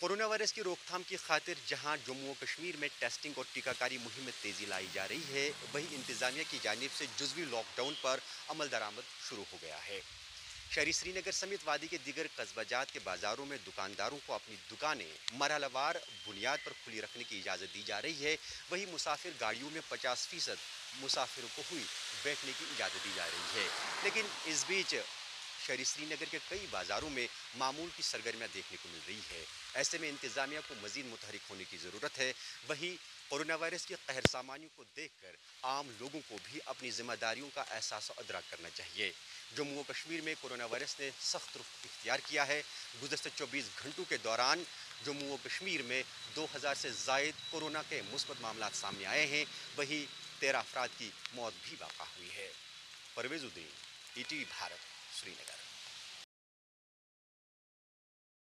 Corona virus की रोकथाम की खातिर जहां जम्मू और कश्मीर में टेस्टिंग और टीकाकारी मुहिम में तेजी लाई जा रही है, वहीं इंतजामिया की जानिब से जुजवी लॉकडाउन पर अमल दरामद शुरू हो गया है। शहरी श्रीनगर समेत वादी के दीगर कस्बाजात के बाजारों में दुकानदारों को अपनी दुकानें मरहलावार बुनियाद पर खुली रखने की इजाज़त दी जा रही है। वहीं मुसाफिर गाड़ियों में 50% मुसाफिरों को हुई बैठने की इजाज़त दी जा रही है। लेकिन इस बीच शहरी श्रीनगर के कई बाजारों में मामूल की सरगर्मियां देखने को मिल रही है। ऐसे में इंतजामिया को मजीद मुतहरिक होने की ज़रूरत है। वहीं कोरोना वायरस की कहर सामानियों को देखकर आम लोगों को भी अपनी जिम्मेदारियों का एहसास और अदराक करना चाहिए। जम्मू और कश्मीर में कोरोना वायरस ने सख्त रुख इख्तियार किया है। गुज़श्ता 24 घंटों के दौरान जम्मू और कश्मीर में 2000 से ज़ायद कोरोना के मुस्बत मामला सामने आए हैं। वहीं 13 अफराद की मौत भी वाक़ा हुई है। परवेज़ उद्दीन, ईटीवी भारत, श्रीनगर।